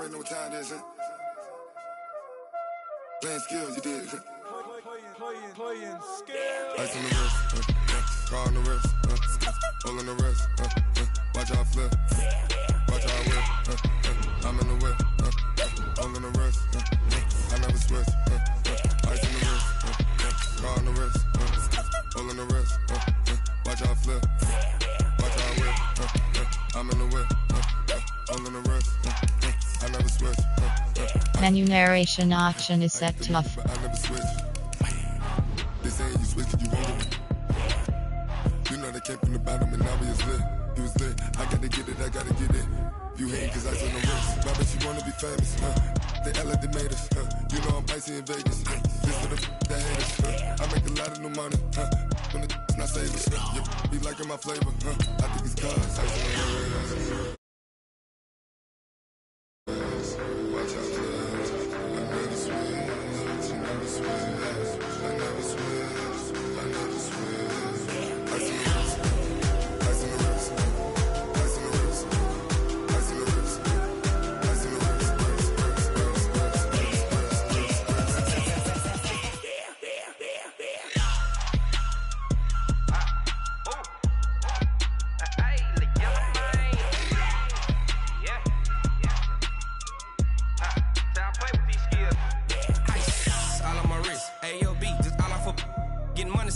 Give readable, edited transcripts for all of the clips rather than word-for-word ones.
already know what time it is, huh? Playing skills, you did. Playing skills. Ice on the wrist, car on the wrist, hole in the wrist, watch how I flip, watch how I whip, I'm in the whip, hole in the wrist, I never switch, ice on the wrist, car on the wrist, hole in the wrist, watch how I flip, watch how I whip, I'm in the whip, hole in the wrist, I never switch. Menu narration option is set to off. I never switch. They saying you switch 'cause you want it. You know they came from the bottom and now we is lit. You was lit. I gotta get it, I gotta get it. You hate 'cause I on the wrist. Why bet you wanna be famous? They act like they made us. You know I'm icy in Vegas. This for the haters. I make a lot of new money. When the not savers. You be liking my flavor. I think it's cause I on the wrist. Watch out, I never switch. I never switch. I never switch. I never switch. Ice in the wrist. Ice in the wrist. Ice in the wrist. Ice in the wrist. Ice in the wrist.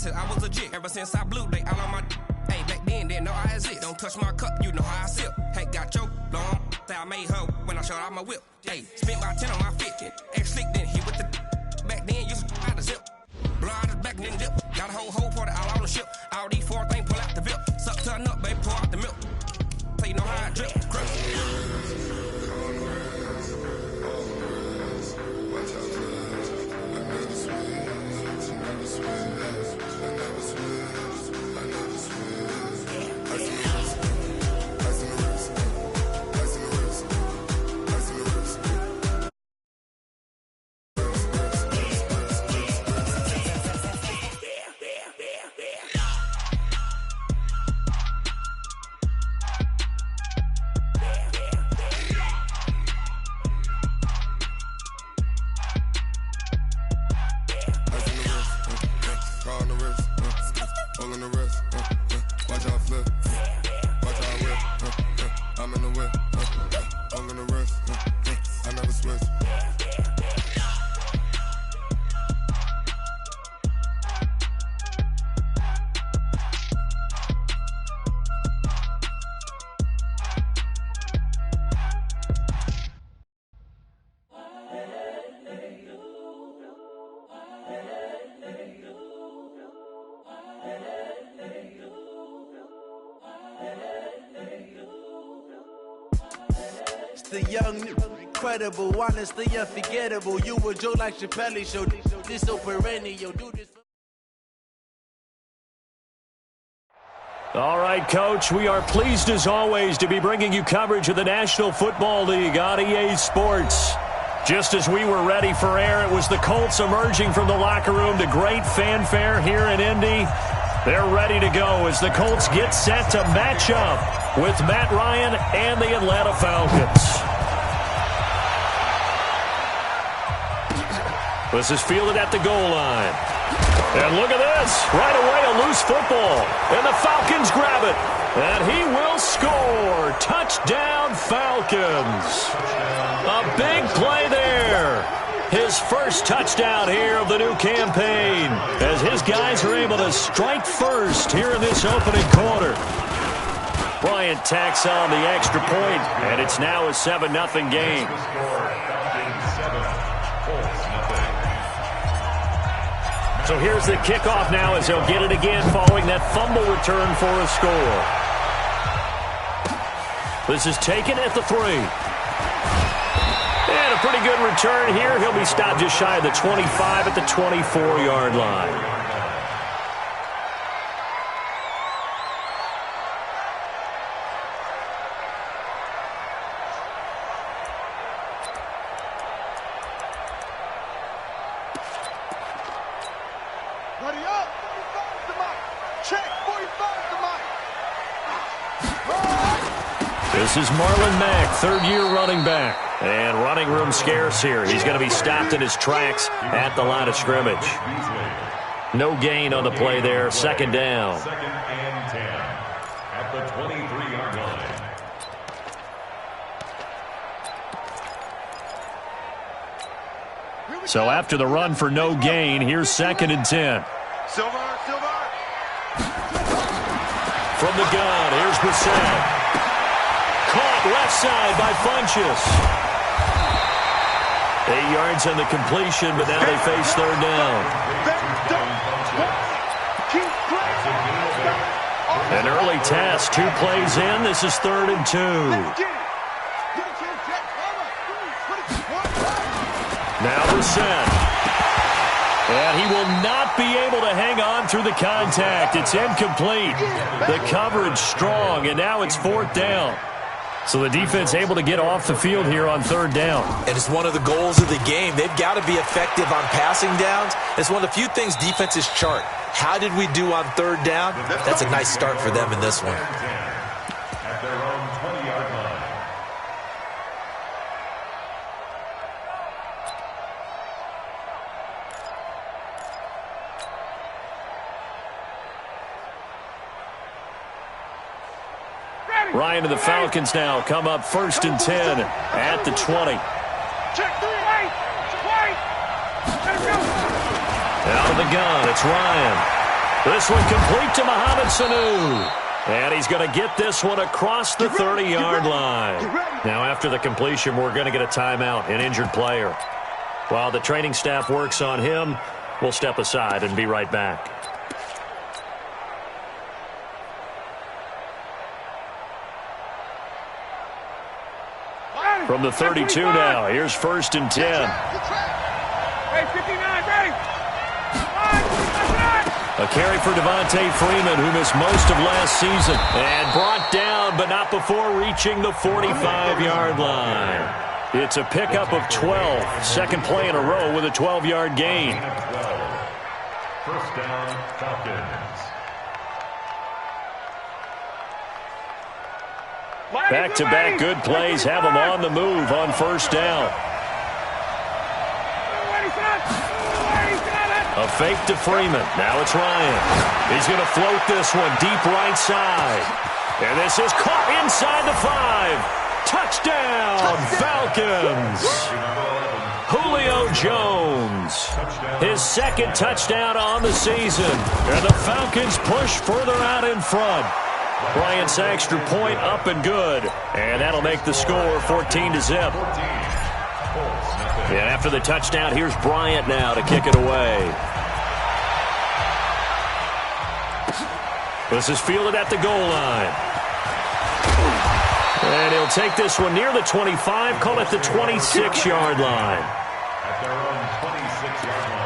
I was legit ever since I blew they all on my hey back then didn't know I exist. Don't touch my cup, you know how I sip. Hey, got your long I made her when I showed out my whip. Hey, spent about 10 on my 50. Ex slick then hit with the back then used to out the zip. Blow out his back then dip. Got a whole party all on the ship. All these four things pull out the VIP. Suck turn up, baby, pour out the milk. So you know how I drip. The young, incredible, honestly unforgettable. You were Joe like Chappelle show. This so perennial. Do this. All right, Coach, we are pleased as always to be bringing you coverage of the National Football League on EA Sports. Just as we were ready for air, it was the Colts emerging from the locker room to great fanfare here in Indy. They're ready to go as the Colts get set to match up with Matt Ryan and the Atlanta Falcons. This is fielded at the goal line. And look at this. Right away, a loose football. And the Falcons grab it. And he will score. Touchdown, Falcons. A big play there. His first touchdown here of the new campaign as his guys are able to strike first here in this opening quarter. Bryant tacks on the extra point, and it's now a 7-0 game. So here's the kickoff now as they'll get it again following that fumble return for a score. This is taken at the 3. And a pretty good return here. He'll be stopped just shy of the 25 at the 24-yard line. Ready up. 45 to Mike. Check. 45 to Mike. This is Marlon Mack, third-year running back. And running room scarce here. He's going to be stopped in his tracks at the line of scrimmage. No gain on the play there. Second down. Second and 10 at the 23-yard line. So after the run for no gain, here's second and 10. Silver. From the gun, here's Brissett. Caught left side by Funchess. 8 yards on the completion, but now they face third down. An early test, 2 plays in. This is 3rd and 2. Now Brissett. And he will not be able to hang on through the contact. It's incomplete. The coverage strong, and now it's 4th down. So the defense able to get off the field here on 3rd down. And it's one of the goals of the game. They've got to be effective on passing downs. It's one of the few things defenses chart. How did we do on 3rd down? That's a nice start for them in this one. At their own 20-yard line. Ryan and the Falcons now come up 1st and 10 at the 20. Out of the gun, it's Ryan. This one complete to Mohamed Sanu. And he's going to get this one across the 30-yard line. Now after the completion, we're going to get a timeout, an injured player. While the training staff works on him, we'll step aside and be right back. From the 32 now, here's 1st and 10. Hey, 59, ready. A carry for Devontae Freeman, who missed most of last season. And brought down, but not before reaching the 45-yard line. It's a pickup of 12. Second play in a row with a 12-yard gain. 1st down, Falcons. Back-to-back good plays have them on the move on 1st down. A fake to Freeman. Now it's Ryan. He's going to float this one deep right side. And this is caught inside the 5. Touchdown, Falcons. Julio Jones. His 2nd touchdown on the season. And the Falcons push further out in front. Bryant's extra point up and good. And that'll make the score 14-0. And after the touchdown, here's Bryant now to kick it away. This is fielded at the goal line. And he'll take this one near the 25, call it the 26-yard line. At their own 26-yard line.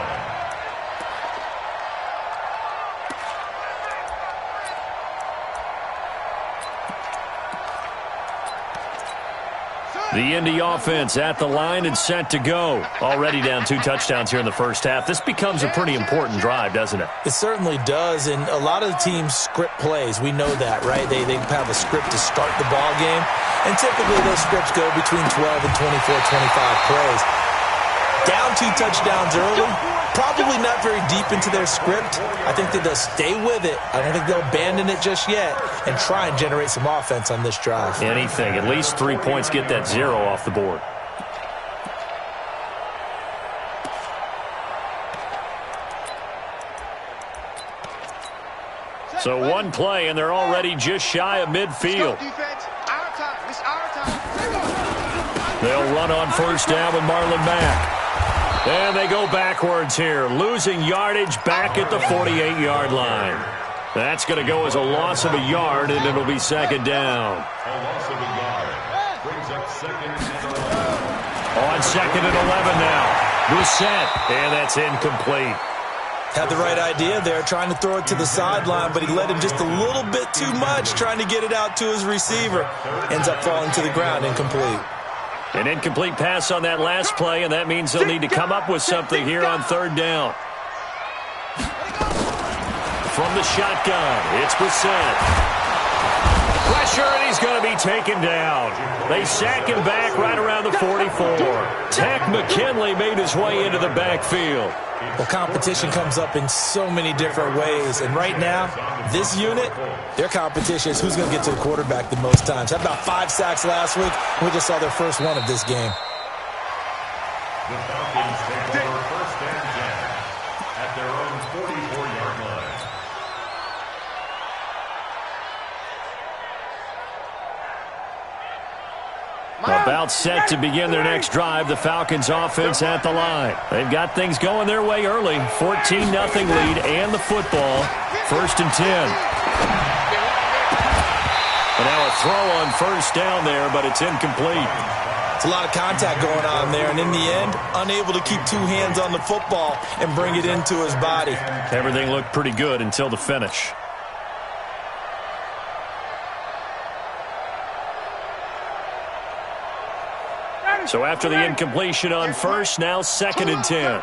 The Indy offense at the line and set to go. Already down 2 touchdowns here in the first half. This becomes a pretty important drive, doesn't it? It certainly does, and a lot of the teams script plays. We know that, right? They have a script to start the ball game, and typically those scripts go between 12 and 24, 25 plays. Down 2 touchdowns early, probably not very deep into their script. I think that they'll stay with it. I don't think they'll abandon it just yet and try and generate some offense on this drive. Anything. At least 3 points, get that 0 off the board. So 1 play, and they're already just shy of midfield. They'll run on 1st down with Marlon Mack. And they go backwards here, losing yardage back at the 48-yard line. That's going to go as a loss of a yard, and it'll be 2nd down. A loss of a yard. Brings up 2nd and 11. On 2nd and 11 now. Brissett, and that's incomplete. Had the right idea there, trying to throw it to the sideline, but he led him just a little bit too much, trying to get it out to his receiver. Ends up falling to the ground, incomplete. An incomplete pass on that last play, and that means they'll need to come up with something here on 3rd down. From the shotgun, it's Brissett. Pressure, and he's going to be taken down. They sack him back right around the 44. Tack McKinley made his way into the backfield. Well, competition comes up in so many different ways. And right now, this unit, their competition is who's going to get to the quarterback the most times. Had about 5 sacks last week. We just saw their first one of this game. The Falcons take over first and 10 at their own 44-yard line. About set to begin their next drive, the Falcons offense at the line. They've got things going their way early. 14-0 lead and the football. First and 10. And now a throw on first down there, but it's incomplete. It's a lot of contact going on there, and in the end, unable to keep 2 hands on the football and bring it into his body. Everything looked pretty good until the finish. So after the incompletion on first, now second and 10.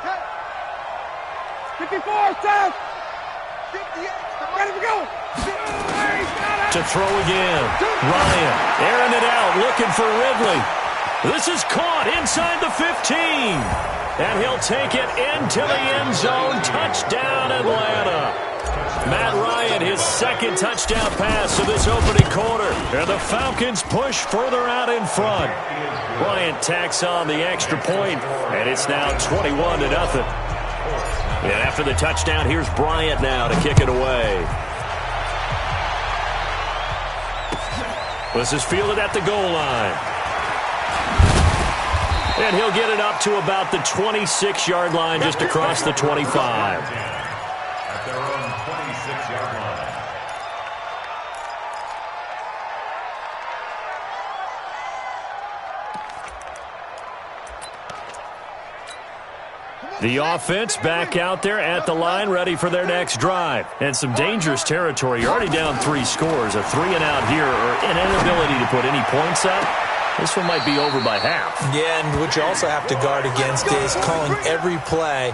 54, stop! Ready to go! To throw again. Ryan airing it out, looking for Ridley. This is caught inside the 15. And he'll take it into the end zone. Touchdown, Atlanta. Matt Ryan, his second touchdown pass of this opening quarter. And the Falcons push further out in front. Bryant tacks on the extra point, and it's now 21-0. And after the touchdown, here's Bryant now to kick it away. This is fielded at the goal line. And he'll get it up to about the 26-yard line, just across the 25. At their own 26-yard line. The offense back out there at the line, ready for their next drive. And some dangerous territory. You're already down 3 scores. A 3-and-out here, or an inability to put any points up. This one might be over by half. Yeah, and what you also have to guard against is calling every play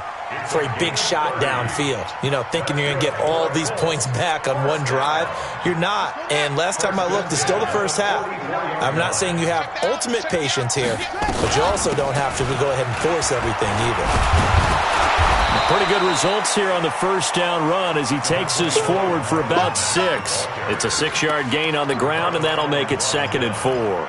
for a big shot downfield. You know, thinking you're going to get all these points back on one drive. You're not. And last time I looked, it's still the first half. I'm not saying you have ultimate patience here, but you also don't have to go ahead and force everything either. Pretty good results here on the first down run as he takes us forward for about 6. It's a 6-yard gain on the ground, and that'll make it 2nd and 4.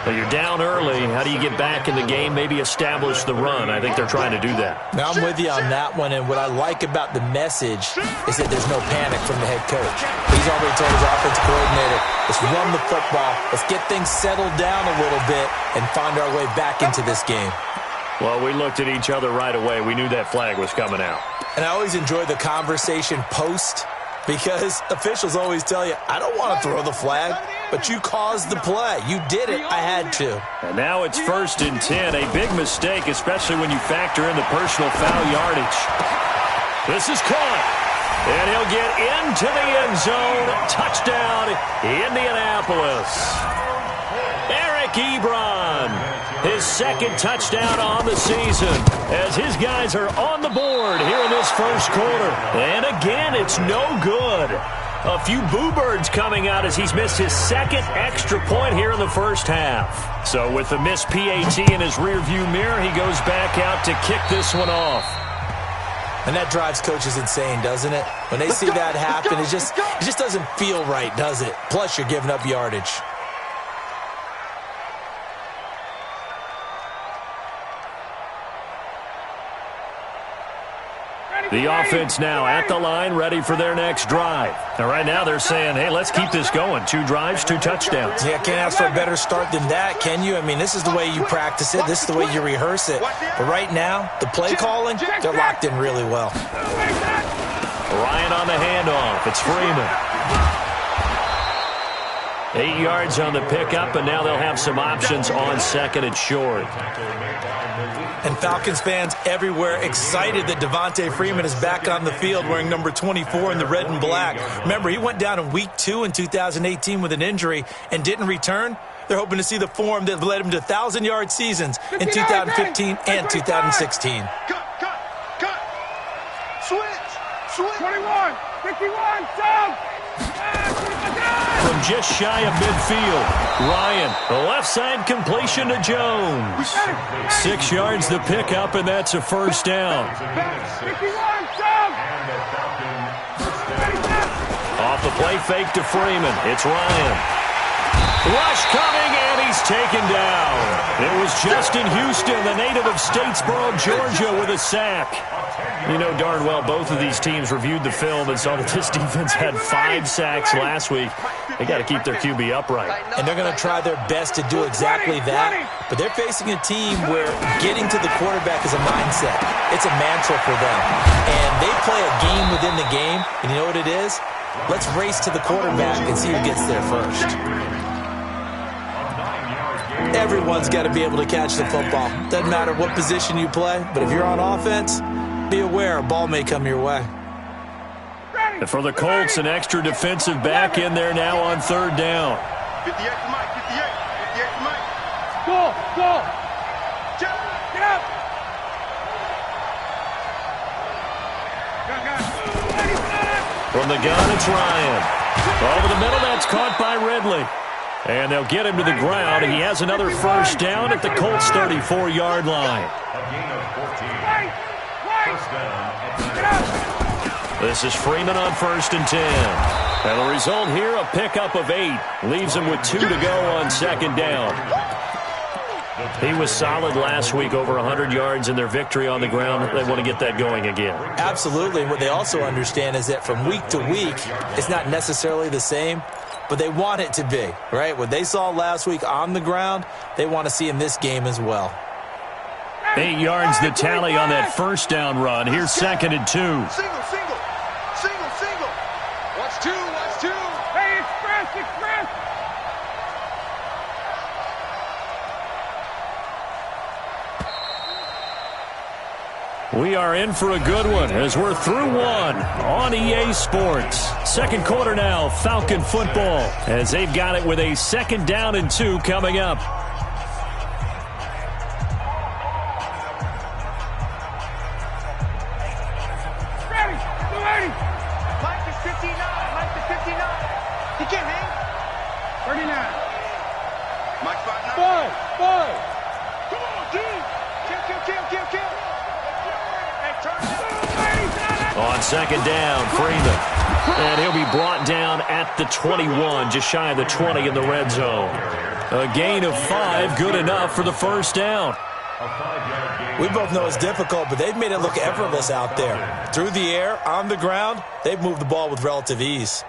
But you're down early. How do you get back in the game, maybe establish the run? I think they're trying to do that. Now, I'm with you on that one, and what I like about the message is that there's no panic from the head coach. He's already told his offensive coordinator, let's run the football, let's get things settled down a little bit and find our way back into this game. Well, we looked at each other right away. We knew that flag was coming out. And I always enjoy the conversation post, because officials always tell you, I don't want to throw the flag, but you caused the play. You did it. I had to. And now it's 1st and 10. A big mistake, especially when you factor in the personal foul yardage. This is caught. And he'll get into the end zone. Touchdown, Indianapolis. Eric Ebron, his 2nd touchdown on the season, as his guys are on the board here in this first quarter. And again, it's no good. A few boo birds coming out as he's missed his 2nd extra point here in the first half. So with the missed PAT in his rearview mirror, he goes back out to kick this one off. And that drives coaches insane, doesn't it? When they see that happen, it just doesn't feel right, does it? Plus, you're giving up yardage. The offense now at the line, ready for their next drive. Now, right now they're saying, hey, let's keep this going. 2 drives, 2 touchdowns. Yeah, can't ask for a better start than that, can you? I mean, this is the way you practice it. This is the way you rehearse it. But right now, the play calling, they're locked in really well. Ryan on the handoff. It's Freeman. 8 yards on the pickup, and now they'll have some options on 2nd and short. And Falcons fans everywhere excited that Devontae Freeman is back on the field wearing number 24 in the red and black. Remember, he went down in week 2 in 2018 with an injury and didn't return. They're hoping to see the form that led him to 1,000-yard seasons in 2015 and 2016. Cut. Switch. 21, 51, down. from just shy of midfield. Ryan, the left side completion to Jones. 6 yards the pickup, and that's a first down. Off the play fake to Freeman. It's Ryan. Rush coming, and he's taken down. It was Justin Houston, the native of Statesboro, Georgia, with a sack. You know darn well both of these teams reviewed the film and saw that this defense had 5 sacks last week. They got to keep their QB upright. And they're going to try their best to do exactly that. But they're facing a team where getting to the quarterback is a mindset. It's a mantra for them. And they play a game within the game. And you know what it is? Let's race to the quarterback and see who gets there first. Everyone's got to be able to catch the football. Doesn't matter what position you play, but if you're on offense, be aware a ball may come your way. And for the Colts, an extra defensive back in there now on third down. 58 to Mike, 58 to Mike. Go. Get up. From the gun, it's Ryan. Over the middle, that's caught by Ridley. And they'll get him to the ground. He has another first down at the Colts' 34-yard line. A gain of 14. First down at 9. This is Freeman on 1st and 10. And the result here, a pickup of 8. Leaves him with 2 to go on 2nd down. He was solid last week, over 100 yards in their victory on the ground. They want to get that going again. Absolutely. What they also understand is that from week to week, it's not necessarily the same, but they want it to be, right? What they saw last week on the ground, they want to see in this game as well. 8 yards the tally on that first down run. Here's 2nd and 2. Single. Watch two. Hey, express. We are in for a good one as we're through one on EA Sports. Second quarter now, Falcon football, as they've got it with a 2nd down and 2 coming up. Ready. Mike is 59. He can't hang. 39. Mike 5. Come on, dude. Kill. On 2nd down, Freeman. And he'll be brought down at the 21, just shy of the 20 in the red zone. A gain of 5, good enough for the first down. We both know it's difficult, but they've made it look effortless out there. Through the air, on the ground, they've moved the ball with relative ease.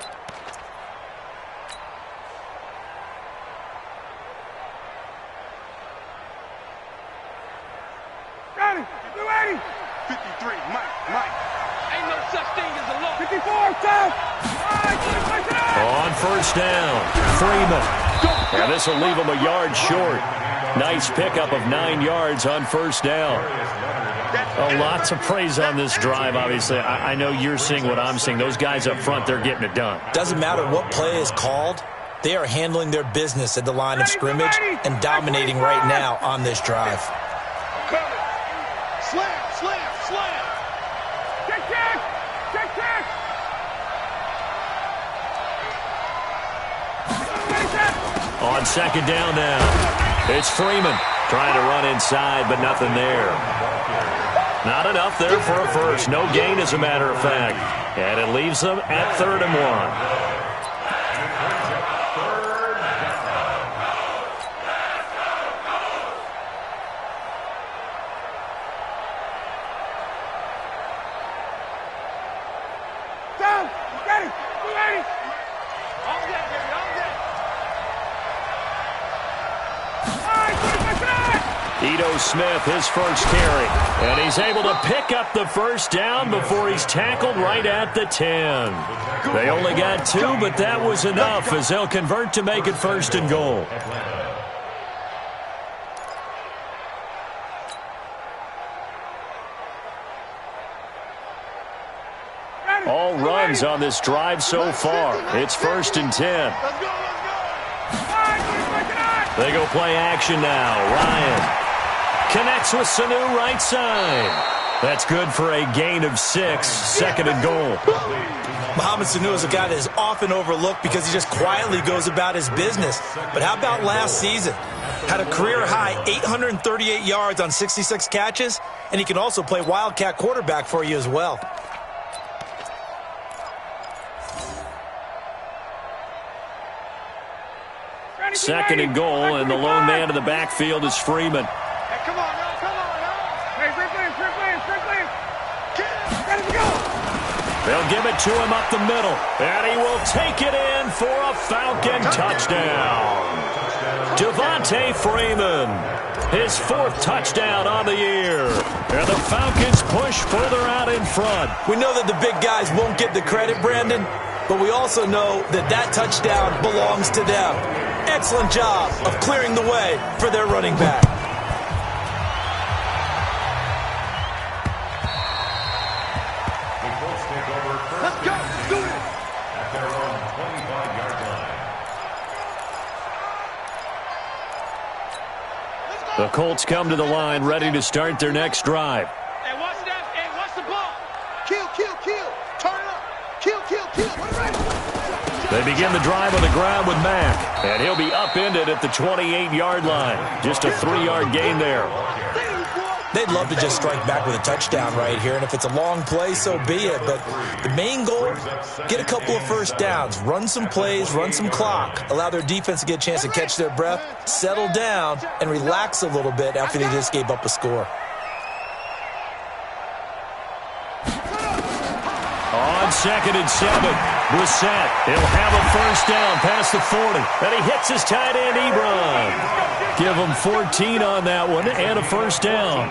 Ready. 53. Mike. Ain't no such thing as a low. 54. South. On first down, Freeman. And this will leave him a yard short. Nice pickup of 9 yards on first down. A lot to praise on this drive, obviously. I know you're seeing what I'm seeing. Those guys up front, they're getting it done. Doesn't matter what play is called. They are handling their business at the line of scrimmage and dominating right now on this drive. Slam. Check. On 2nd down now, it's Freeman trying to run inside, but nothing there. Not enough there for a first. No gain, as a matter of fact. And it leaves them at 3rd and 1. Smith, his first carry, and he's able to pick up the first down before he's tackled right at the 10. They only got 2, but that was enough as they'll convert to make it 1st and goal. All runs on this drive so far. It's 1st and 10. They go play action now. Ryan connects with Sanu right side. That's good for a gain of 6, second and goal. Mohamed Sanu is a guy that is often overlooked because he just quietly goes about his business. But how about last season? Had a career-high 838 yards on 66 catches, and he can also play wildcat quarterback for you as well. Second and goal, and the lone man in the backfield is Freeman. Hey, come on now, come on now. Hey, Strickland. Ready to go. They'll give it to him up the middle, and he will take it in for a Falcon touchdown. Devontae Freeman, his 4th touchdown on the year. And the Falcons push further out in front. We know that the big guys won't get the credit, Brandon, but we also know that that touchdown belongs to them. Excellent job of clearing the way for their running back. Let's go. Do it. At their own 25-yard line. The Colts come to the line ready to start their next drive. Hey, watch that. Hey, watch the ball. Kill. Turn it up. Kill. We're ready. They begin the drive on the ground with Mack, and he'll be upended at the 28-yard line. Just a 3-yard gain there. They'd love to just strike back with a touchdown right here, and if it's a long play, so be it. But the main goal, get a couple of first downs, run some plays, run some clock, allow their defense to get a chance to catch their breath, settle down, and relax a little bit after they just gave up a score. On 2nd and 7, Brissett, he'll have a first down past the 40, and he hits his tight end, Ebron. Give him 14 on that one and a first down.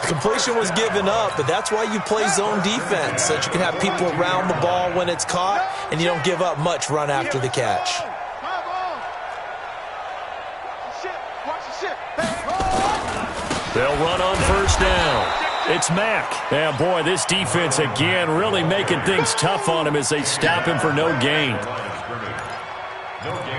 Completion was given up, but that's why you play zone defense, so that you can have people around the ball when it's caught, and you don't give up much run after the catch. They'll run on first down. It's Mack. Yeah, boy, this defense again really making things tough on him as they stop him for no gain.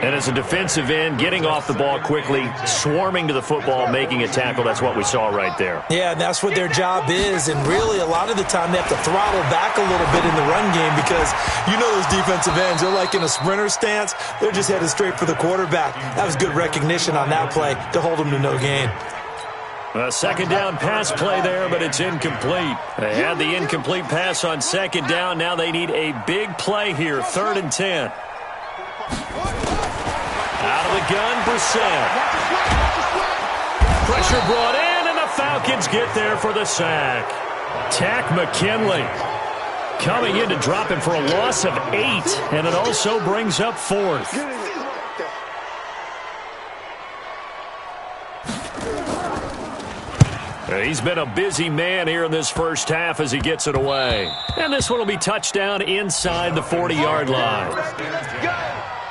And as a defensive end, getting off the ball quickly, swarming to the football, making a tackle, that's what we saw right there. Yeah, and that's what their job is, and really a lot of the time they have to throttle back a little bit in the run game because you know those defensive ends, they're like in a sprinter stance, they're just headed straight for the quarterback. That was good recognition on that play to hold them to no gain. A second down pass play there, but it's incomplete. They had the incomplete pass on second down. Now they need a big play here, 3rd and 10. Out of the gun, Brissett. Pressure brought in, and the Falcons get there for the sack. Tack McKinley coming in to drop him for a loss of 8, and it also brings up 4th. He's been a busy man here in this first half as he gets it away. And this one will be touchdown inside the 40-yard line.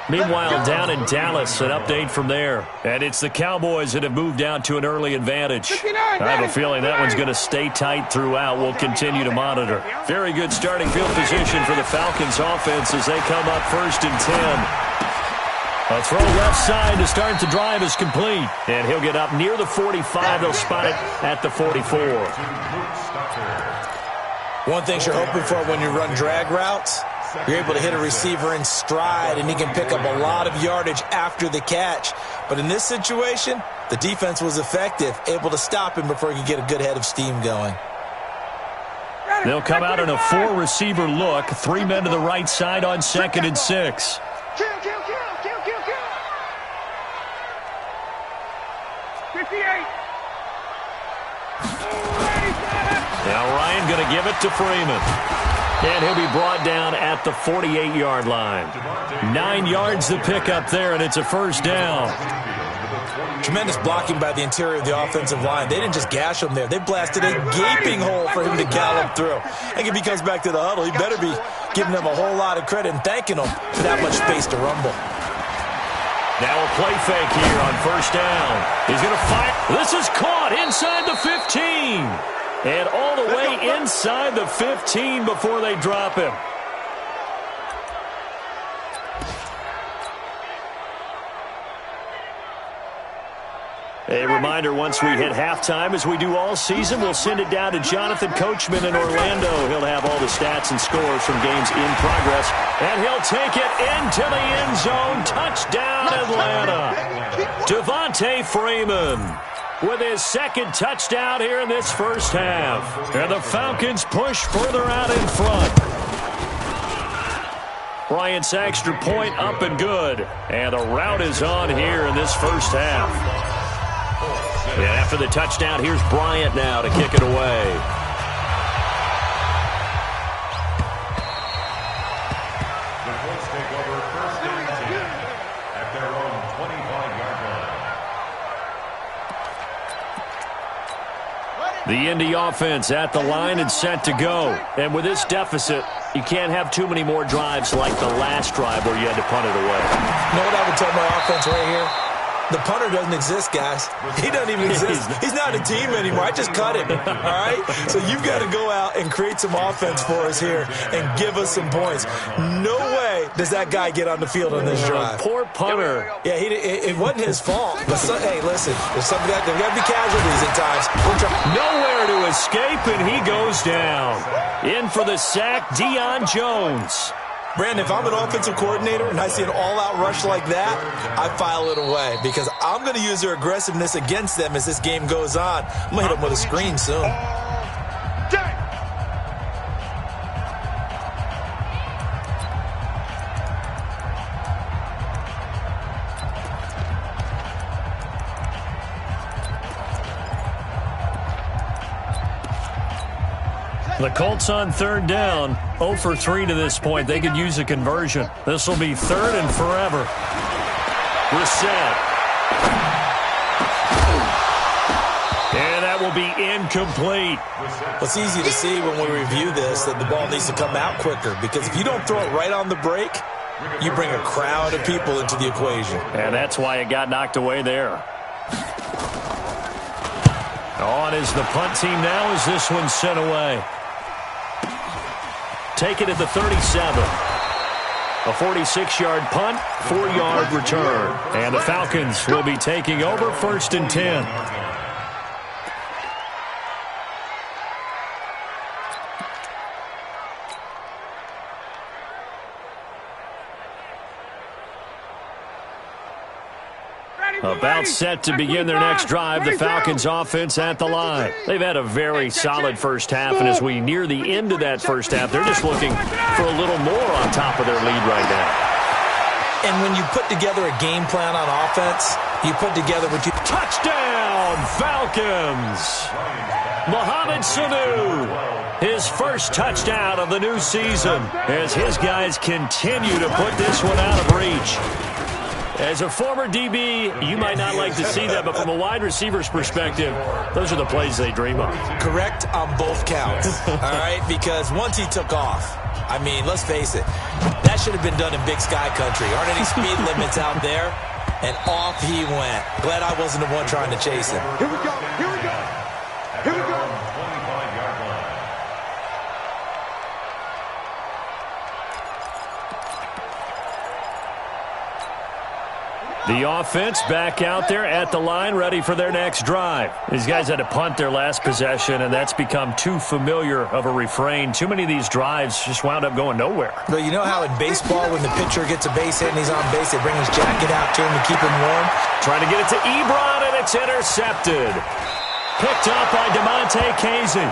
Meanwhile, down in Dallas, an update from there. And it's the Cowboys that have moved out to an early advantage. I have a feeling that one's going to stay tight throughout. We'll continue to monitor. Very good starting field position for the Falcons offense as they come up 1st and 10. A throw left side to start the drive is complete. And he'll get up near the 45. They'll spot it at the 44. One thing you're hoping for when you run drag routes, you're able to hit a receiver in stride, and he can pick up a lot of yardage after the catch. But in this situation, the defense was effective, able to stop him before he could get a good head of steam going. They'll come out in a 4-receiver look. 3 men to the right side on 2nd and 6. Kill. 58. Now Ryan going to give it to Freeman. And he'll be brought down at the 48-yard line. 9 yards to pick up there, and it's a first down. Tremendous blocking by the interior of the offensive line. They didn't just gash him there. They blasted a gaping hole for him to gallop through. And if he comes back to the huddle, he better be giving them a whole lot of credit and thanking them for that much space to rumble. Now a play fake here on first down. He's going to fire. This is caught inside the 15. And all the way inside the 15 before they drop him. A reminder, once we hit halftime, as we do all season, we'll send it down to Jonathan Coachman in Orlando. He'll have all the stats and scores from games in progress, and he'll take it into the end zone. Touchdown, Atlanta. Devontae Freeman with his second touchdown here in this first half. And the Falcons push further out in front. Bryant's extra point up and good. And the route is on here in this first half. And after the touchdown, here's Bryant now to kick it away. The Colts take over first and 10 at their own 25-yard line. The Indy offense at the line and set to go. And with this deficit, you can't have too many more drives like the last drive where you had to punt it away. You know what I would tell my offense right here? The punter doesn't exist, guys. He doesn't even exist. He's not a team anymore. I just cut him, all right? So you've got to go out and create some offense for us here and give us some points. No way does that guy get on the field on this drive. Poor punter. Yeah, it wasn't his fault. But hey, listen, there's got to be casualties at times. Nowhere to escape, and he goes down. In for the sack, Deion Jones. Brandon, if I'm an offensive coordinator and I see an all-out rush like that, I file it away because I'm going to use their aggressiveness against them as this game goes on. I'm going to hit them with a screen soon. The Colts on third down, 0 for 3 to this point. They could use a conversion. This will be third and forever. Reset. And that will be incomplete. Well, it's easy to see when we review this that the ball needs to come out quicker because if you don't throw it right on the break, you bring a crowd of people into the equation. And that's why it got knocked away there. On is the punt team now as this one's sent away. Take it at the 37. A 46-yard punt, 4-yard return. And the Falcons will be taking over first and 10. About set to begin their next drive, the Falcons offense at the line. They've had a very solid first half, and as we near the end of that first half, they're just looking for a little more on top of their lead right now. And when you put together a game plan on offense, you put together what you... Touchdown, Falcons! Mohamed Sanu, his first touchdown of the new season, as his guys continue to put this one out of reach. As a former DB, you might not like to see that, but from a wide receiver's perspective, those are the plays they dream of. Correct on both counts, all right? Because once he took off, I mean, let's face it, that should have been done in Big Sky Country. Aren't any speed limits out there? And off he went. Glad I wasn't the one trying to chase him. Here we go, here we go, here we go. The offense back out there at the line, ready for their next drive. These guys had to punt their last possession, and that's become too familiar of a refrain. Too many of these drives just wound up going nowhere. But you know how in baseball, when the pitcher gets a base hit and he's on base, they bring his jacket out to him to keep him warm? Trying to get it to Ebron, and it's intercepted. Picked up by DeMonte Casey.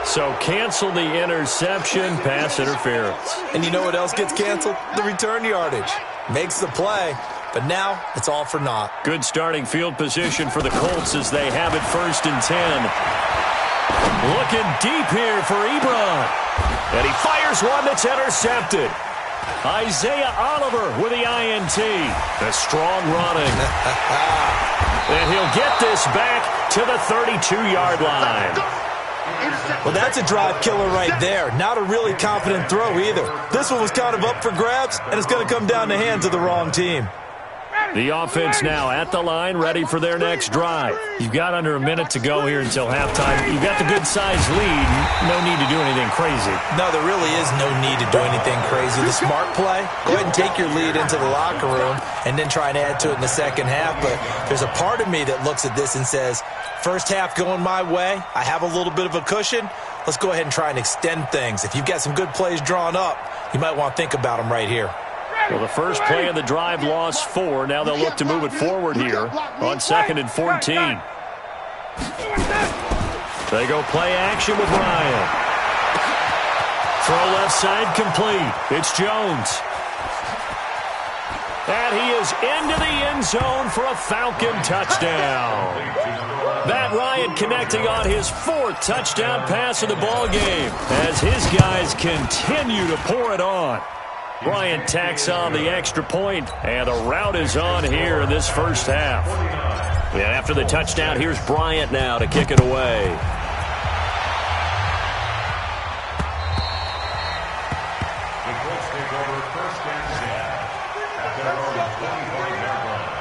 So cancel the interception, pass interference. And you know what else gets canceled? The return yardage. Makes the play, but now it's all for naught. Good starting field position for the Colts as they have it first and 10. Looking deep here for Ebron. And he fires one that's intercepted. Isaiah Oliver with the INT. A strong running. And he'll get this back to the 32-yard line. Well, that's a drive killer right there. Not a really confident throw either. This one was kind of up for grabs, and it's going to come down the hands of the wrong team. The offense now at the line, ready for their next drive. You've got under a minute to go here until halftime. You've got the good-sized lead. No need to do anything crazy. No, there really is no need to do anything crazy. The smart play, go ahead and take your lead into the locker room and then try and add to it in the second half. But there's a part of me that looks at this and says, first half going my way, I have a little bit of a cushion. Let's go ahead and try and extend things. If you've got some good plays drawn up, you might want to think about them right here. Well, the first play of the drive lost 4. Now they'll look to move it forward here on 2nd and 14. They go play action with Ryan. Throw left side complete. It's Jones. And he is into the end zone for a Falcon touchdown. Matt Ryan connecting on his 4th touchdown pass of the ball game as his guys continue to pour it on. Bryant tacks on the extra point, and the route is on here in this first half. And after the touchdown, here's Bryant now to kick it away. The Colts take over 1st and 10 at their own 25-yard line.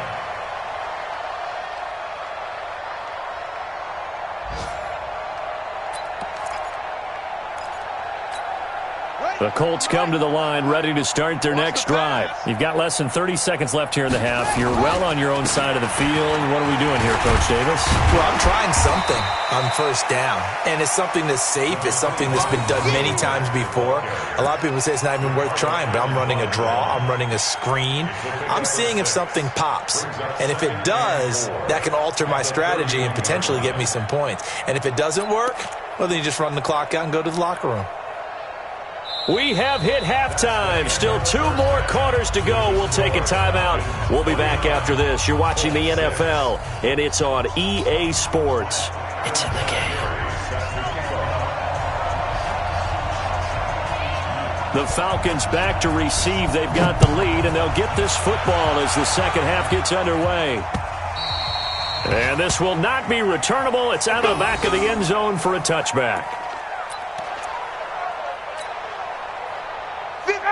The Colts come to the line ready to start their next drive. You've got less than 30 seconds left here in the half. You're well on your own side of the field. What are we doing here, Coach Davis? Well, I'm trying something on first down, and it's something that's safe. It's something that's been done many times before. A lot of people say it's not even worth trying, but I'm running a draw. I'm running a screen. I'm seeing if something pops, and if it does, that can alter my strategy and potentially get me some points. And if it doesn't work, well, then you just run the clock out and go to the locker room. We have hit halftime. Still 2 more quarters to go. We'll take a timeout. We'll be back after this. You're watching the NFL, and it's on EA Sports. It's in the game. The Falcons back to receive. They've got the lead, and they'll get this football as the second half gets underway. And this will not be returnable. It's out of the back of the end zone for a touchback.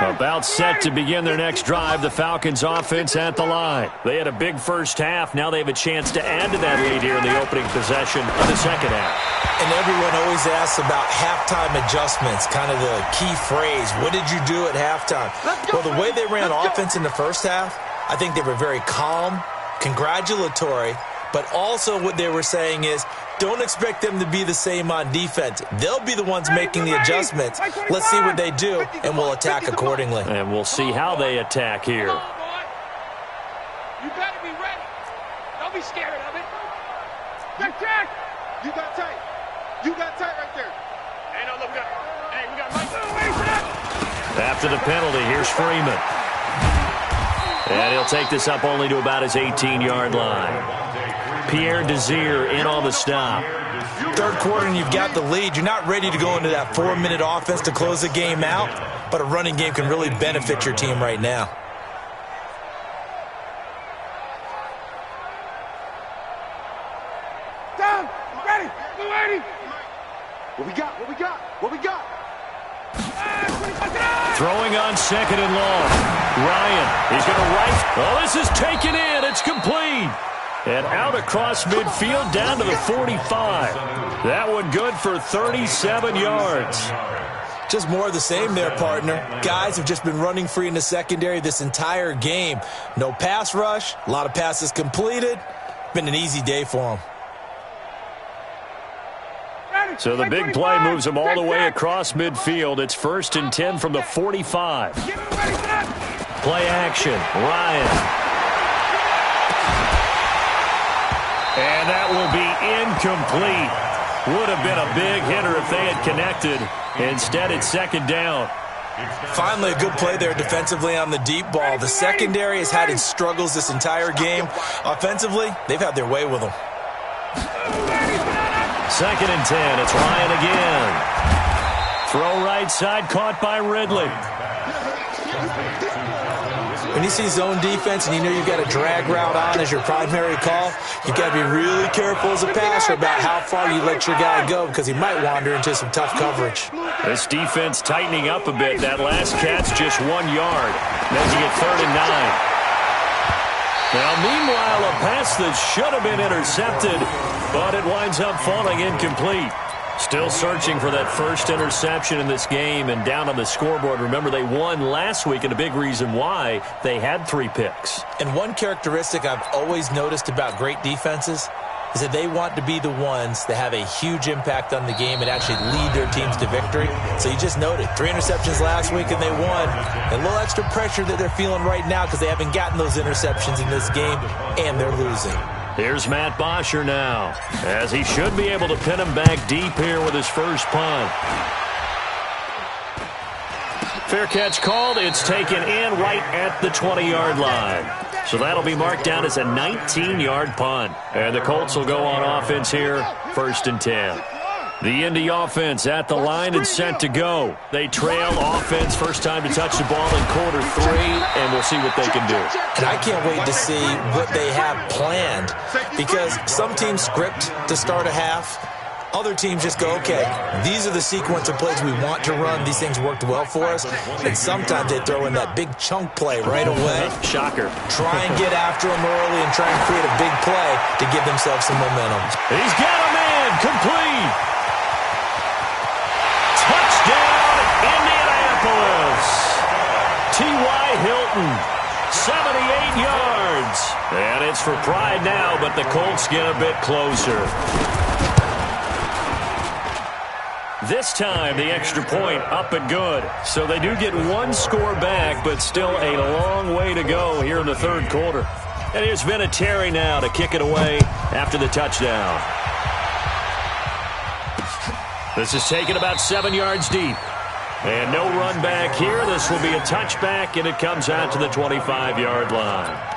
About set to begin their next drive, the Falcons offense at the line. They had a big first half. Now they have a chance to add to that lead here in the opening possession of the second half. And everyone always asks about halftime adjustments, kind of the key phrase. What did you do at halftime? Well, the way they ran offense in the first half, I think they were very calm, congratulatory, but also what they were saying is, don't expect them to be the same on defense. They'll be the ones making the adjustments. Let's see what they do, and we'll attack accordingly. And we'll see how they attack here. You better be ready. Don't be scared of it. Check. You got tight. You got tight right there. Hey, no, look, we got Mike. After the penalty, here's Freeman. And he'll take this up only to about his 18-yard line. Pierre Desir in on the stop. Third quarter and you've got the lead. You're not ready to go into that 4-minute offense to close the game out, but a running game can really benefit your team right now. Down. Ready. What we got? Throwing on 2nd and long. Ryan, he's going to right. Oh, this is taken in. It's complete. And out across midfield down to the 45. That one good for 37 yards. Just more of the same there, partner. Guys have just been running free in the secondary this entire game. No pass rush, a lot of passes completed. Been an easy day for them. So the big play moves them all the way across midfield. It's 1st and 10 from the 45. Play action, Ryan. And that will be incomplete. Would have been a big hitter if they had connected. Instead, it's 2nd down. Finally, a good play there defensively on the deep ball. The secondary has had its struggles this entire game. Offensively, they've had their way with them. 2nd and 10. It's Ryan again. Throw right side, caught by Ridley. When you see zone defense and you know you've got a drag route on as your primary call, you've got to be really careful as a passer about how far you let your guy go because he might wander into some tough coverage. This defense tightening up a bit. That last catch just 1 yard, making it 3rd and 9. Now, meanwhile, a pass that should have been intercepted, but it winds up falling incomplete. Still searching for that first interception in this game and down on the scoreboard. Remember, they won last week, and a big reason why they had 3 picks. And one characteristic I've always noticed about great defenses is that they want to be the ones that have a huge impact on the game and actually lead their teams to victory. So you just noted 3 interceptions last week and they won. A little extra pressure that they're feeling right now because they haven't gotten those interceptions in this game and they're losing. Here's Matt Bosher now, as he should be able to pin him back deep here with his first punt. Fair catch called. It's taken in right at the 20-yard line. So that'll be marked down as a 19-yard punt. And the Colts will go on offense here, 1st and 10. The Indy offense at the line and set to go. They trail offense, first time to touch the ball in quarter 3, and we'll see what they can do. And I can't wait to see what they have planned, because some teams script to start a half. Other teams just go, okay, these are the sequence of plays we want to run. These things worked well for us. And sometimes they throw in that big chunk play right away. Shocker. Try and get after them early and try and create a big play to give themselves some momentum. He's got a man. Complete. Touchdown, Indianapolis. T.Y. Hilton, 78 yards. And it's for pride now, but the Colts get a bit closer. This time, the extra point up and good. So they do get 1 score back, but still a long way to go here in the 3rd quarter. And here's Vinatieri now to kick it away after the touchdown. This is taken about 7 yards deep. And no run back here. This will be a touchback, and it comes out to the 25-yard line.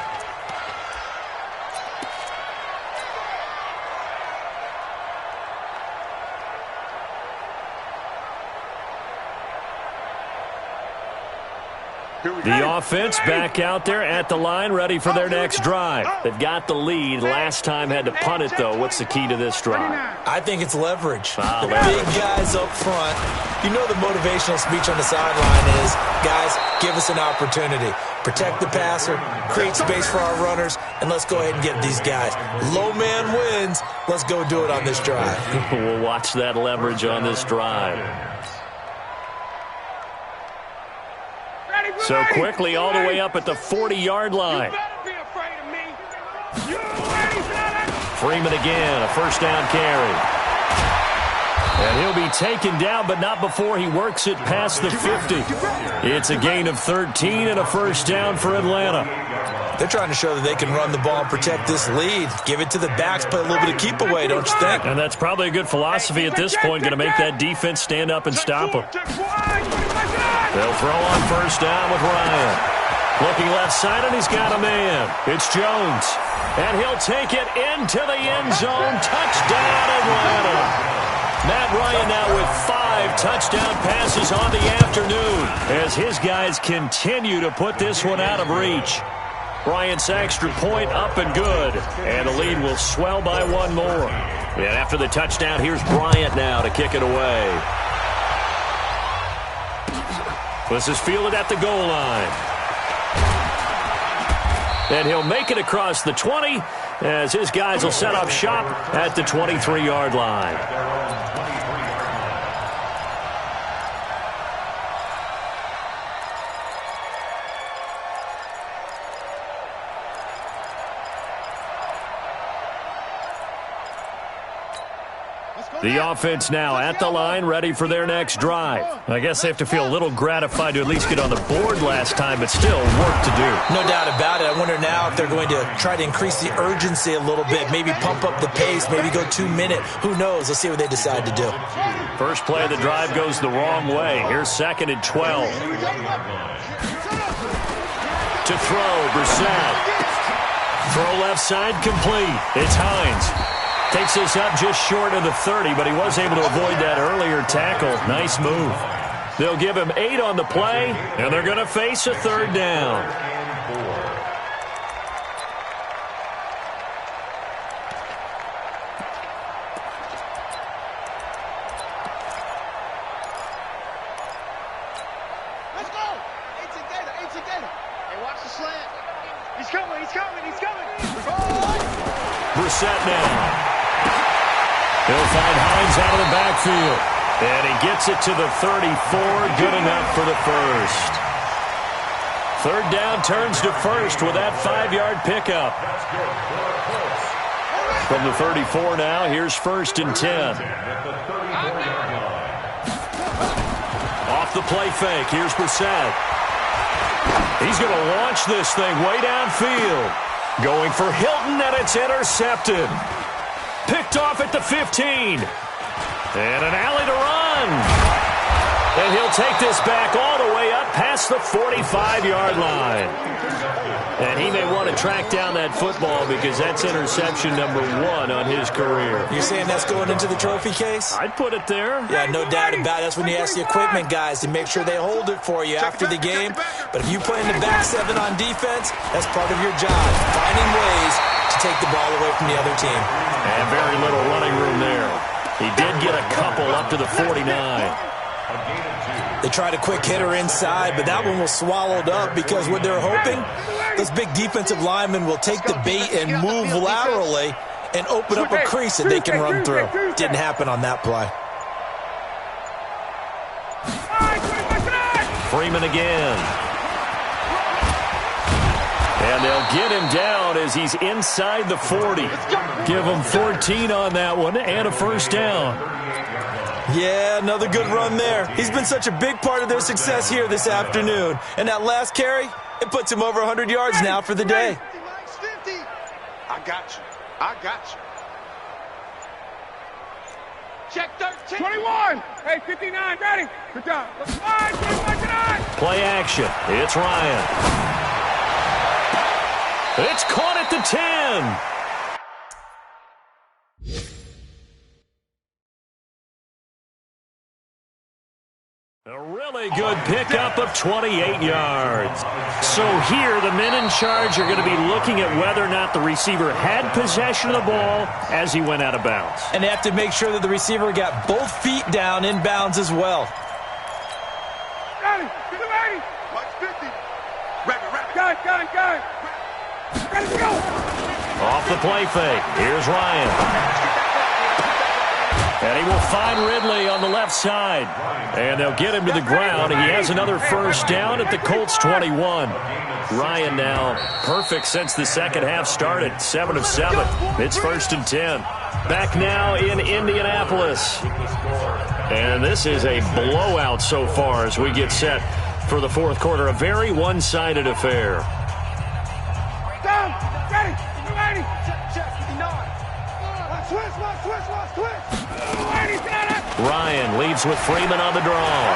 The offense back out there at the line, ready for their next drive. They've got the lead. Last time had to punt it, though. What's the key to this drive? I think it's leverage. The big guys up front. You know the motivational speech on the sideline is, guys, give us an opportunity. Protect the passer, create space for our runners, and let's go ahead and get these guys. Low man wins. Let's go do it on this drive. We'll watch that leverage on this drive. So quickly all the way up at the 40-yard line. Freeman again, a first down carry. And he'll be taken down, but not before he works it past the 50. It's a gain of 13 and a first down for Atlanta. They're trying to show that they can run the ball and protect this lead. Give it to the backs, play a little bit of keep away, don't you think? And that's probably a good philosophy at this point, going to make that defense stand up and stop them. They'll throw on first down with Ryan. Looking left side, and he's got a man. It's Jones. And he'll take it into the end zone. Touchdown, Atlanta. Matt Ryan now with 5 touchdown passes on the afternoon as his guys continue to put this one out of reach. Bryant's extra point up and good, and the lead will swell by 1 more. And after the touchdown, here's Bryant now to kick it away. This is fielded at the goal line. And he'll make it across the 20 as his guys will set up shop at the 23-yard line. The offense now at the line, ready for their next drive. I guess they have to feel a little gratified to at least get on the board last time, but still work to do. No doubt about it. I wonder now if they're going to try to increase the urgency a little bit, maybe pump up the pace, maybe go 2-minute. Who knows? Let's see what they decide to do. First play of the drive goes the wrong way. Here's 2nd and 12. To throw, Brissett. Throw left side, complete. It's Hines. Takes this up just short of the 30, but he was able to avoid that earlier tackle. Nice move. They'll give him 8 on the play, and they're going to face a 3rd down. Let's go. 8 together. Hey, watch the slant. He's coming, he's coming, he's coming. Brissett now. He'll find Hines out of the backfield. And he gets it to the 34. Good enough for the first. Third down turns to first with that 5-yard pickup. From the 34 now, here's 1st and 10. Off the play fake, here's Brissett. He's going to launch this thing way downfield. Going for Hilton, and it's intercepted. Picked off at the 15. And an alley to run. And he'll take this back all the way up past the 45-yard line. And he may want to track down that football because that's interception number 1 on his career. You're saying that's going into the trophy case? I'd put it there. Yeah, no doubt about it. That's when you ask the equipment guys to make sure they hold it for you after the game. But if you play in the back 7 on defense, that's part of your job, finding ways to take the ball away from the other team. And very little running room there. He did get a couple up to the 49. They tried a quick hitter inside, but that one was swallowed up because what they're hoping, those big defensive linemen will take the bait and move laterally and open up a crease that they can run through. Didn't happen on that play. Freeman again. And they'll get him down as he's inside the 40. Give him 14 on that one and a first down. Yeah, another good run there. He's been such a big part of their success here this afternoon. And that last carry, it puts him over 100 yards now for the day. I got you. I got you. Check 13. 21. Hey, 59, ready. Good job. Play action. It's Ryan. It's caught at the 10. A really good pickup of 28 yards. So here, the men in charge are going to be looking at whether or not the receiver had possession of the ball as he went out of bounds. And they have to make sure that the receiver got both feet down in bounds as well. Got it. Get him, 80. Watch 50. Rapid. Got it. Ready to go. Off the play fake. Here's Ryan. And he will find Ridley on the left side. And they'll get him to the ground. He has another first down at the Colts 21. Ryan now perfect since the second half started. 7 of 7. It's 1st and 10. Back now in Indianapolis. And this is a blowout so far as we get set for the fourth quarter. A very one-sided affair. Down. Ready. 80. Check. 59. Switch. Ryan leaves with Freeman on the draw.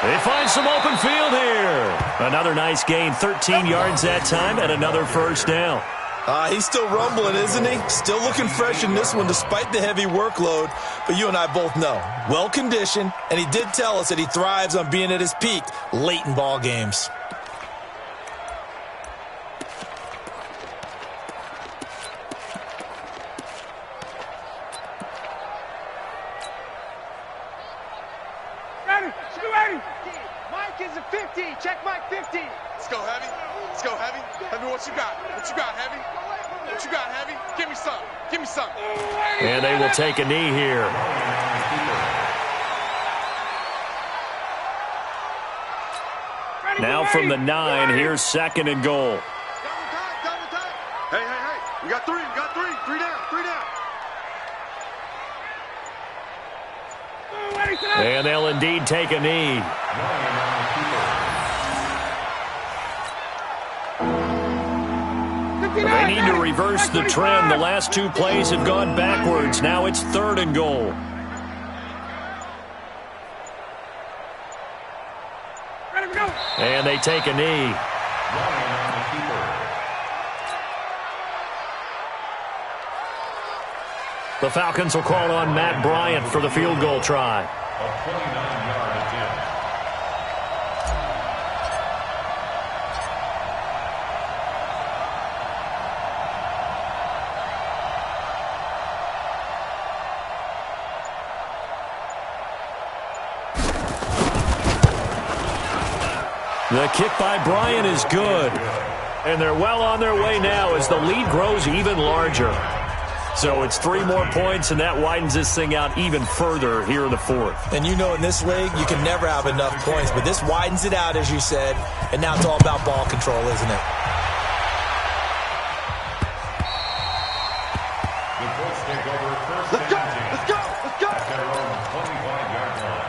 They find some open field here. Another nice gain, 13 yards that time, and another first down. He's still rumbling, isn't he? Still looking fresh in this one despite the heavy workload. But you and I both know, well-conditioned, and he did tell us that he thrives on being at his peak late in ball games. Mike is a 50. Check Mike 50. Let's go, Heavy. Heavy, what you got? Heavy? What you got, Heavy? Give me some. And they will take a knee here. Now from the 9, here's 2nd and goal. Double time. Hey. We got three. Three down. And they'll indeed take a knee. They need to reverse the trend. The last 2 plays have gone backwards. Now it's 3rd and goal. And they take a knee. The Falcons will call on Matt Bryant for the field goal try. A 29-yard attempt. The kick by Bryant is good. And they're well on their way now as the lead grows even larger. So it's 3 more points, and that widens this thing out even further here in the fourth. And you know in this league, you can never have enough points, but this widens it out, as you said, and now it's all about ball control, isn't it? The Colts take over first Let's go! and 10 Let's go! Let's go! at their own 25-yard line.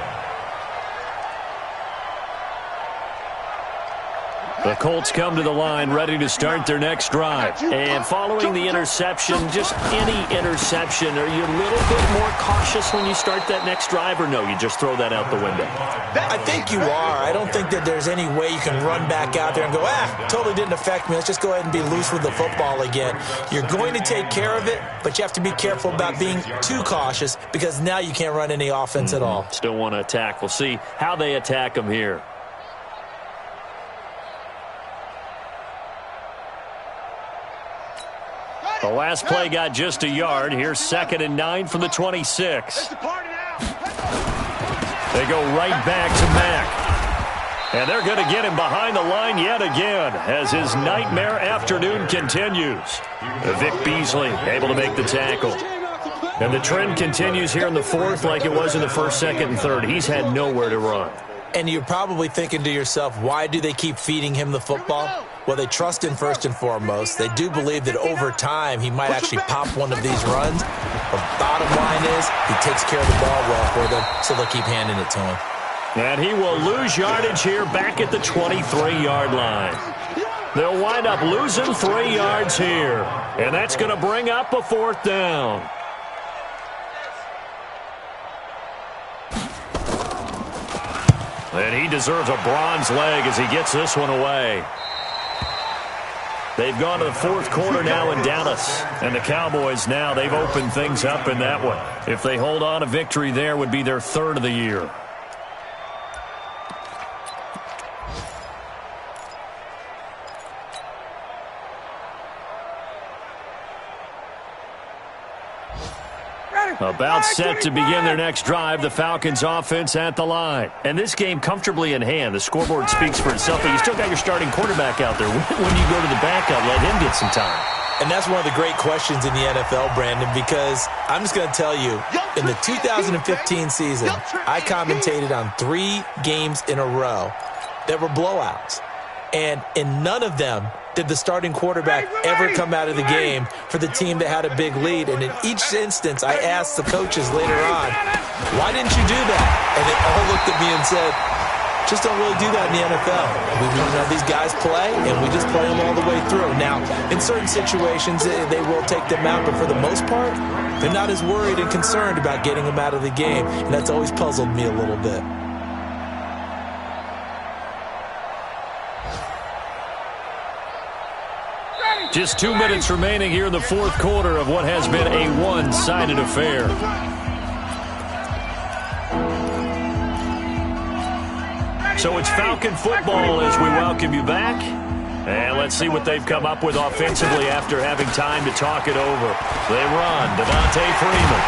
The Colts come to the line ready to start their next drive. And following the interception, just any interception, are you a little bit more cautious when you start that next drive, or no, you just throw that out the window? I think you are. I don't think that there's any way you can run back out there and go, totally didn't affect me. Let's just go ahead and be loose with the football again. You're going to take care of it, but you have to be careful about being too cautious because now you can't run any offense at all. Still want to attack. We'll see how they attack them here. The last play got just a yard. Here's 2nd and 9 from the 26. They go right back to Mack. And they're going to get him behind the line yet again as his nightmare afternoon continues. Vic Beasley able to make the tackle. And the trend continues here in the fourth like it was in the first, second, and third. He's had nowhere to run. And you're probably thinking to yourself, why do they keep feeding him the football? Well, they trust him first and foremost. They do believe that over time he might actually pop one of these runs. The bottom line is he takes care of the ball well for them, so they'll keep handing it to him. And he will lose yardage here back at the 23-yard line. They'll wind up losing 3 yards here. And that's going to bring up a 4th down. And he deserves a bronze leg as he gets this one away. They've gone to the fourth quarter now in Dallas. And the Cowboys now, they've opened things up in that one. If they hold on, a victory there would be their 3rd of the year. About set to begin their next drive, the Falcons offense at the line. And this game comfortably in hand. The scoreboard speaks for itself, but you still got your starting quarterback out there. When do you go to the backup, let him get some time? And that's one of the great questions in the NFL, Brandon, because I'm just going to tell you, in the 2015 season, I commentated on 3 games in a row that were blowouts. And in none of them did the starting quarterback ever come out of the game for the team that had a big lead. And in each instance, I asked the coaches later on, why didn't you do that? And they all looked at me and said, just don't really do that in the NFL. We have these guys play, and we just play them all the way through. Now, in certain situations, they will take them out, but for the most part, they're not as worried and concerned about getting them out of the game. And that's always puzzled me a little bit. Just 2 minutes remaining here in the fourth quarter of what has been a one-sided affair. So it's Falcon football as we welcome you back. And let's see what they've come up with offensively after having time to talk it over. They run, Devontae Freeman.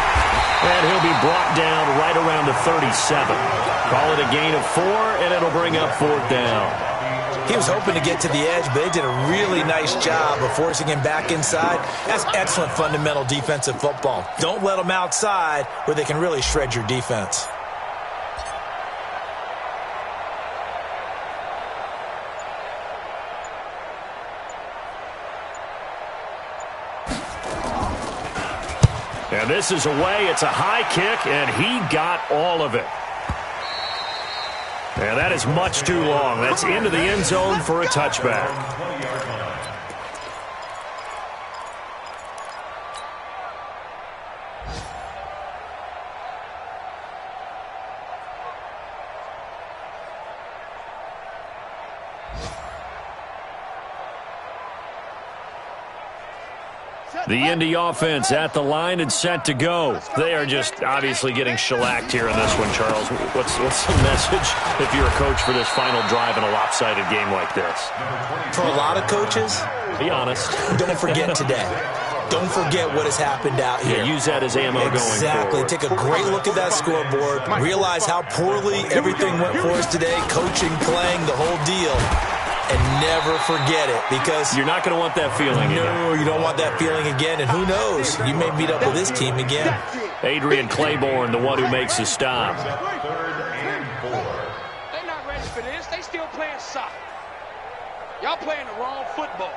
And he'll be brought down right around the 37. Call it a gain of 4, and it'll bring up 4th down. He was hoping to get to the edge, but they did a really nice job of forcing him back inside. That's excellent fundamental defensive football. Don't let them outside where they can really shred your defense. And this is away. It's a high kick, and he got all of it. And that is much too long. That's into the end zone for a touchback. The Indy offense at the line and set to go. They are just obviously getting shellacked here in this one, Charles. What's the message if you're a coach for this final drive in a lopsided game like this? For a lot of coaches, be honest. Don't forget today. Don't forget what has happened out here. Yeah, use that as ammo going forward. Exactly. Take a great look at that scoreboard. Realize how poorly everything went for us today. Coaching, playing, the whole deal. and never forget it, because you're not going to want that feeling again. No, you don't want that feeling again, and who knows? You may meet up with this team again. Adrian Claiborne, the one who makes the stop. They're not ready for this. They still playing soccer. Y'all playing the wrong football.